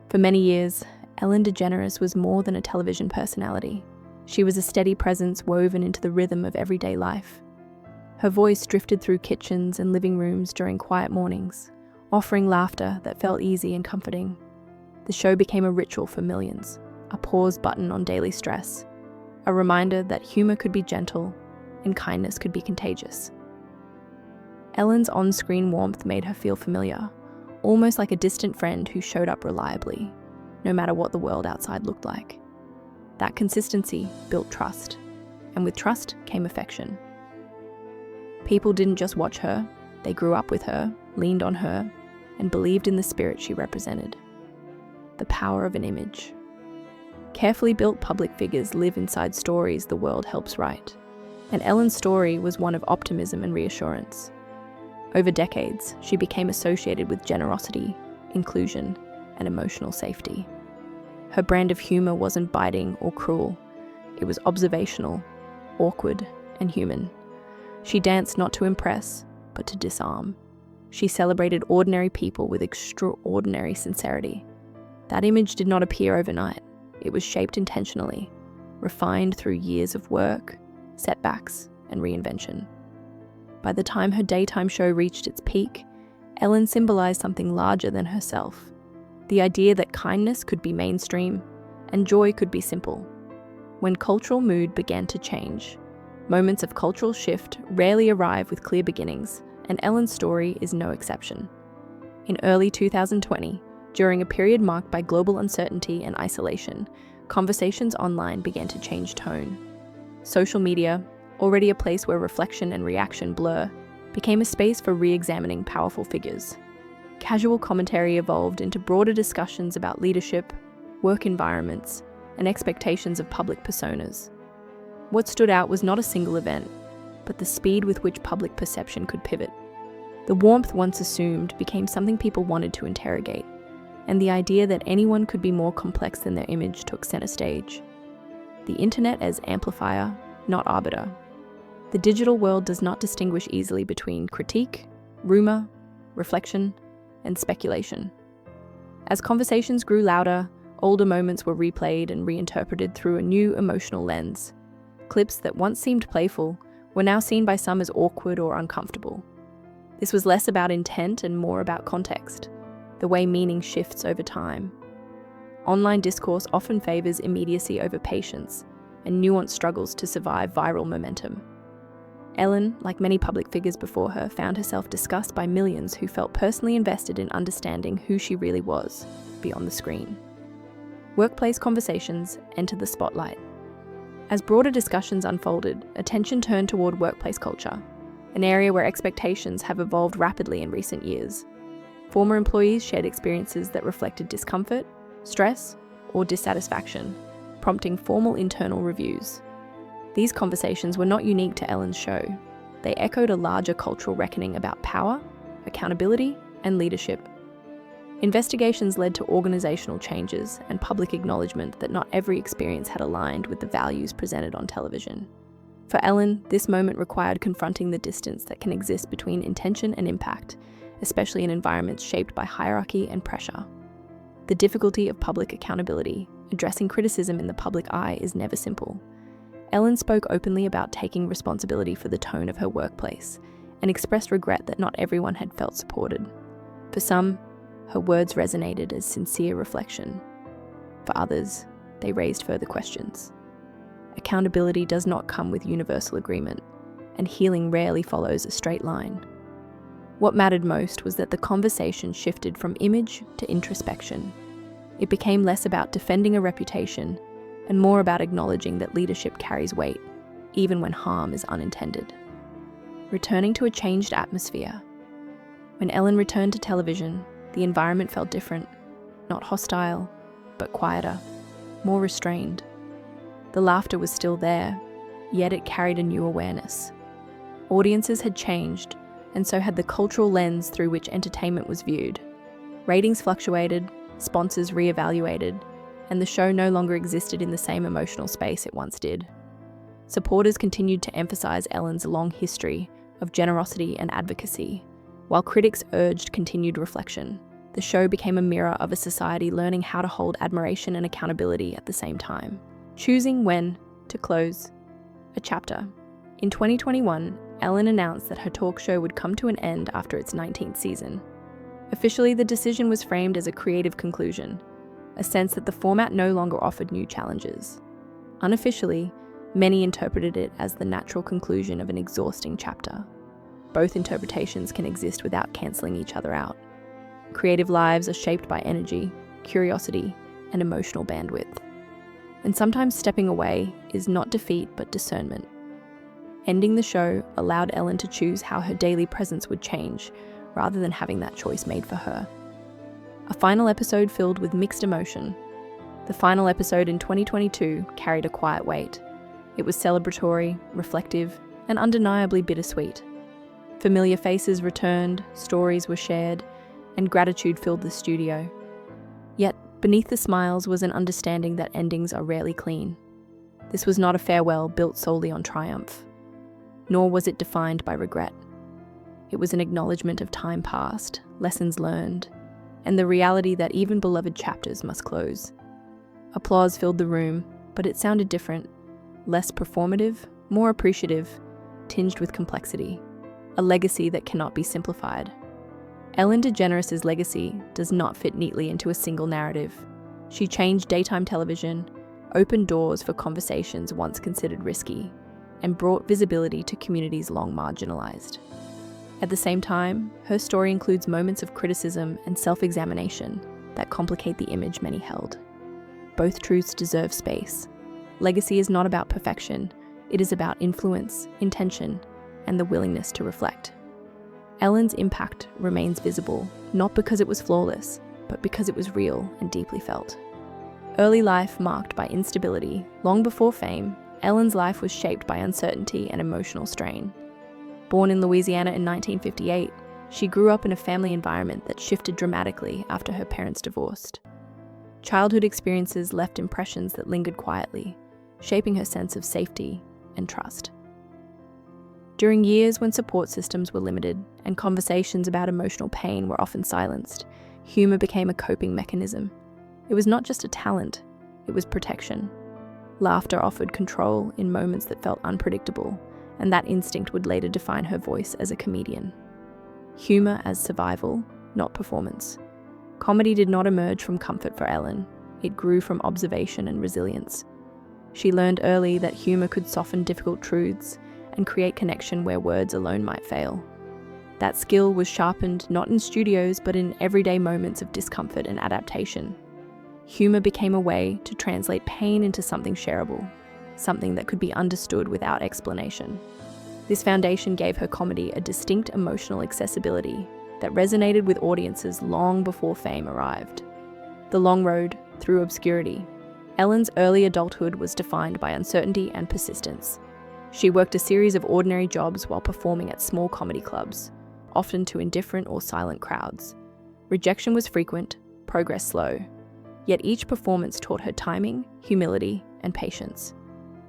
For many years, Ellen DeGeneres was more than a television personality. She was a steady presence woven into the rhythm of everyday life. Her voice drifted through kitchens and living rooms during quiet mornings, offering laughter that felt easy and comforting. The show became a ritual for millions, a pause button on daily stress, a reminder that humor could be gentle and kindness could be contagious. Ellen's on-screen warmth made her feel familiar, almost like a distant friend who showed up reliably, no matter what the world outside looked like. That consistency built trust, and with trust came affection. People didn't just watch her, they grew up with her, leaned on her, and believed in the spirit she represented. The power of an image. Carefully built public figures live inside stories the world helps write, and Ellen's story was one of optimism and reassurance. Over decades, she became associated with generosity, inclusion, and emotional safety. Her brand of humor wasn't biting or cruel. It was observational, awkward, and human. She danced not to impress, but to disarm. She celebrated ordinary people with extraordinary sincerity. That image did not appear overnight. It was shaped intentionally, refined through years of work, setbacks, and reinvention. By the time her daytime show reached its peak, Ellen symbolized something larger than herself. The idea that kindness could be mainstream and joy could be simple. When cultural mood began to change, moments of cultural shift rarely arrive with clear beginnings, and Ellen's story is no exception. In early 2020, during a period marked by global uncertainty and isolation, conversations online began to change tone. Social media, already a place where reflection and reaction blur, became a space for re-examining powerful figures. Casual commentary evolved into broader discussions about leadership, work environments, and expectations of public personas. What stood out was not a single event, but the speed with which public perception could pivot. The warmth once assumed became something people wanted to interrogate, and the idea that anyone could be more complex than their image took center stage. The internet as amplifier, not arbiter. The digital world does not distinguish easily between critique, rumor, reflection, and speculation. As conversations grew louder, older moments were replayed and reinterpreted through a new emotional lens. Clips that once seemed playful were now seen by some as awkward or uncomfortable. This was less about intent and more about context, the way meaning shifts over time. Online discourse often favors immediacy over patience, and nuance struggles to survive viral momentum. Ellen, like many public figures before her, found herself discussed by millions who felt personally invested in understanding who she really was, beyond the screen. Workplace conversations entered the spotlight. As broader discussions unfolded, attention turned toward workplace culture, an area where expectations have evolved rapidly in recent years. Former employees shared experiences that reflected discomfort, stress, or dissatisfaction, prompting formal internal reviews. These conversations were not unique to Ellen's show. They echoed a larger cultural reckoning about power, accountability, and leadership. Investigations led to organizational changes and public acknowledgement that not every experience had aligned with the values presented on television. For Ellen, this moment required confronting the distance that can exist between intention and impact, especially in environments shaped by hierarchy and pressure. The difficulty of public accountability, addressing criticism in the public eye, is never simple. Ellen spoke openly about taking responsibility for the tone of her workplace and expressed regret that not everyone had felt supported. For some, her words resonated as sincere reflection. For others, they raised further questions. Accountability does not come with universal agreement, and healing rarely follows a straight line. What mattered most was that the conversation shifted from image to introspection. It became less about defending a reputation and more about acknowledging that leadership carries weight, even when harm is unintended. Returning to a changed atmosphere. When Ellen returned to television, the environment felt different, not hostile, but quieter, more restrained. The laughter was still there, yet it carried a new awareness. Audiences had changed, and so had the cultural lens through which entertainment was viewed. Ratings fluctuated, sponsors re-evaluated, and the show no longer existed in the same emotional space it once did. Supporters continued to emphasize Ellen's long history of generosity and advocacy, while critics urged continued reflection. The show became a mirror of a society learning how to hold admiration and accountability at the same time, choosing when to close a chapter. In 2021, Ellen announced that her talk show would come to an end after its 19th season. Officially, the decision was framed as a creative conclusion, a sense that the format no longer offered new challenges. Unofficially, many interpreted it as the natural conclusion of an exhausting chapter. Both interpretations can exist without cancelling each other out. Creative lives are shaped by energy, curiosity, and emotional bandwidth. And sometimes stepping away is not defeat but discernment. Ending the show allowed Ellen to choose how her daily presence would change, rather than having that choice made for her. A final episode filled with mixed emotion. The final episode in 2022 carried a quiet weight. It was celebratory, reflective, and undeniably bittersweet. Familiar faces returned, stories were shared, and gratitude filled the studio. Yet, beneath the smiles was an understanding that endings are rarely clean. This was not a farewell built solely on triumph, nor was it defined by regret. It was an acknowledgement of time past, lessons learned, and the reality that even beloved chapters must close. Applause filled the room, but it sounded different, less performative, more appreciative, tinged with complexity, a legacy that cannot be simplified. Ellen DeGeneres' legacy does not fit neatly into a single narrative. She changed daytime television, opened doors for conversations once considered risky, and brought visibility to communities long marginalized. At the same time, her story includes moments of criticism and self-examination that complicate the image many held. Both truths deserve space. Legacy is not about perfection, it is about influence, intention, and the willingness to reflect. Ellen's impact remains visible, not because it was flawless, but because it was real and deeply felt. Early life marked by instability, long before fame, Ellen's life was shaped by uncertainty and emotional strain. Born in Louisiana in 1958, she grew up in a family environment that shifted dramatically after her parents divorced. Childhood experiences left impressions that lingered quietly, shaping her sense of safety and trust. During years when support systems were limited and conversations about emotional pain were often silenced, humor became a coping mechanism. It was not just a talent, it was protection. Laughter offered control in moments that felt unpredictable, and that instinct would later define her voice as a comedian. Humor as survival, not performance. Comedy did not emerge from comfort for Ellen. It grew from observation and resilience. She learned early that humor could soften difficult truths and create connection where words alone might fail. That skill was sharpened not in studios but in everyday moments of discomfort and adaptation. Humor became a way to translate pain into something shareable, something that could be understood without explanation. This foundation gave her comedy a distinct emotional accessibility that resonated with audiences long before fame arrived. The long road through obscurity. Ellen's early adulthood was defined by uncertainty and persistence. She worked a series of ordinary jobs while performing at small comedy clubs, often to indifferent or silent crowds. Rejection was frequent, progress slow. Yet each performance taught her timing, humility, and patience.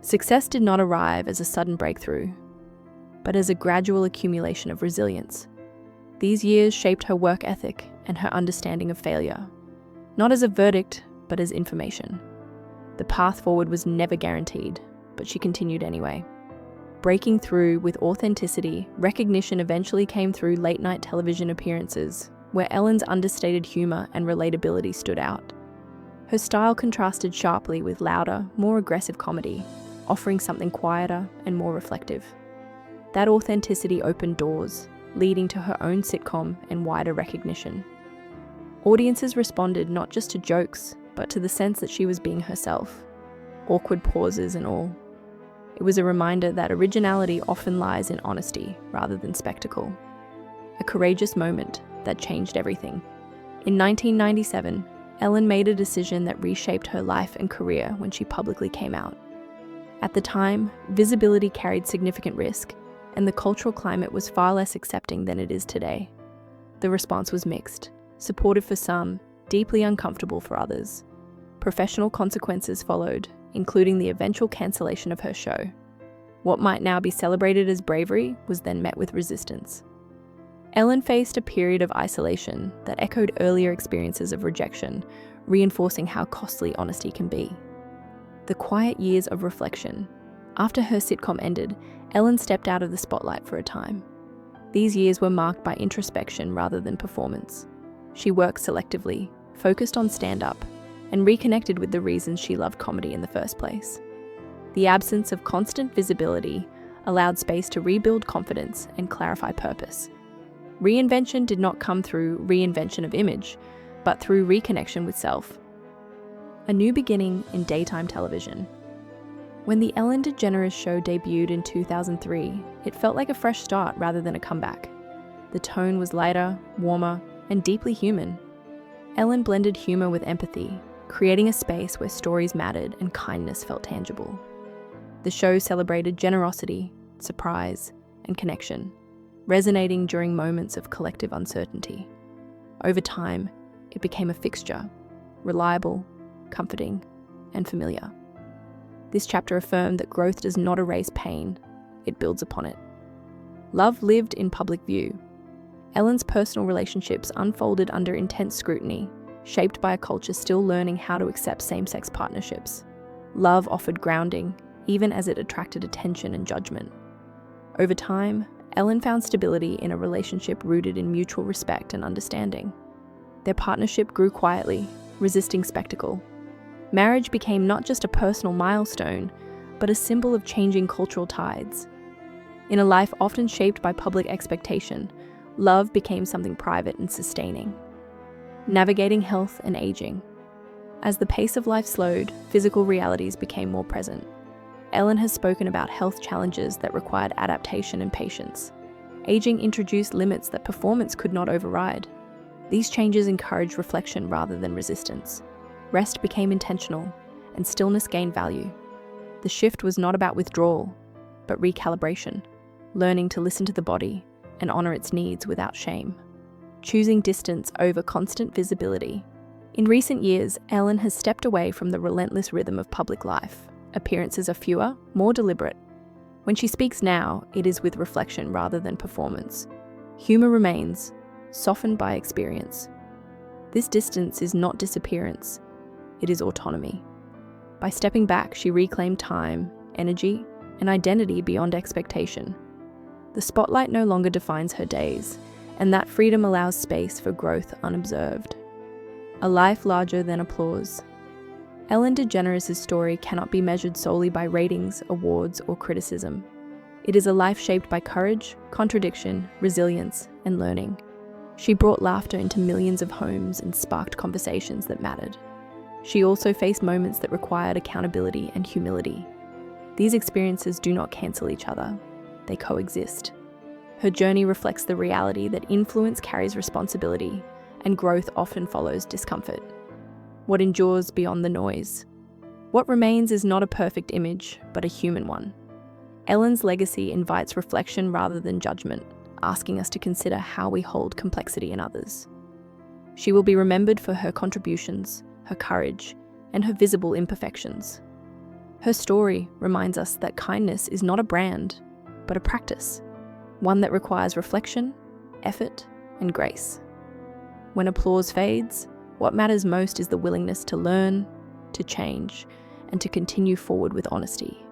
Success did not arrive as a sudden breakthrough, but as a gradual accumulation of resilience. These years shaped her work ethic and her understanding of failure, not as a verdict, but as information. The path forward was never guaranteed, but she continued anyway. Breaking through with authenticity, recognition eventually came through late-night television appearances, where Ellen's understated humor and relatability stood out. Her style contrasted sharply with louder, more aggressive comedy, offering something quieter and more reflective. That authenticity opened doors, leading to her own sitcom and wider recognition. Audiences responded not just to jokes, but to the sense that she was being herself, awkward pauses and all. It was a reminder that originality often lies in honesty rather than spectacle. A courageous moment that changed everything. In 1997, Ellen made a decision that reshaped her life and career when she publicly came out. At the time, visibility carried significant risk, and the cultural climate was far less accepting than it is today. The response was mixed, supportive for some, deeply uncomfortable for others. Professional consequences followed, including the eventual cancellation of her show. What might now be celebrated as bravery was then met with resistance. Ellen faced a period of isolation that echoed earlier experiences of rejection, reinforcing how costly honesty can be. The quiet years of reflection. After her sitcom ended, Ellen stepped out of the spotlight for a time. These years were marked by introspection rather than performance. She worked selectively, focused on stand-up, and reconnected with the reasons she loved comedy in the first place. The absence of constant visibility allowed space to rebuild confidence and clarify purpose. Reinvention did not come through reinvention of image, but through reconnection with self. A new beginning in daytime television. When the Ellen DeGeneres show debuted in 2003, it felt like a fresh start rather than a comeback. The tone was lighter, warmer, and deeply human. Ellen blended humor with empathy, creating a space where stories mattered and kindness felt tangible. The show celebrated generosity, surprise, and connection, resonating during moments of collective uncertainty. Over time, it became a fixture, reliable, comforting, and familiar. This chapter affirmed that growth does not erase pain, it builds upon it. Love lived in public view. Ellen's personal relationships unfolded under intense scrutiny, shaped by a culture still learning how to accept same-sex partnerships. Love offered grounding, even as it attracted attention and judgment. Over time, Ellen found stability in a relationship rooted in mutual respect and understanding. Their partnership grew quietly, resisting spectacle. Marriage became not just a personal milestone, but a symbol of changing cultural tides. In a life often shaped by public expectation, love became something private and sustaining. Navigating health and aging. As the pace of life slowed, physical realities became more present. Ellen has spoken about health challenges that required adaptation and patience. Aging introduced limits that performance could not override. These changes encouraged reflection rather than resistance. Rest became intentional, and stillness gained value. The shift was not about withdrawal, but recalibration, learning to listen to the body and honor its needs without shame. Choosing distance over constant visibility. In recent years, Ellen has stepped away from the relentless rhythm of public life. Appearances are fewer, more deliberate. When she speaks now, it is with reflection rather than performance. Humor remains, softened by experience. This distance is not disappearance, it is autonomy. By stepping back, she reclaimed time, energy, and identity beyond expectation. The spotlight no longer defines her days, and that freedom allows space for growth unobserved. A life larger than applause. Ellen DeGeneres' story cannot be measured solely by ratings, awards, or criticism. It is a life shaped by courage, contradiction, resilience, and learning. She brought laughter into millions of homes and sparked conversations that mattered. She also faced moments that required accountability and humility. These experiences do not cancel each other, they coexist. Her journey reflects the reality that influence carries responsibility, and growth often follows discomfort. What endures beyond the noise? What remains is not a perfect image, but a human one. Ellen's legacy invites reflection rather than judgment, asking us to consider how we hold complexity in others. She will be remembered for her contributions, her courage, and her visible imperfections. Her story reminds us that kindness is not a brand, but a practice, one that requires reflection, effort, and grace. When applause fades, what matters most is the willingness to learn, to change, and to continue forward with honesty.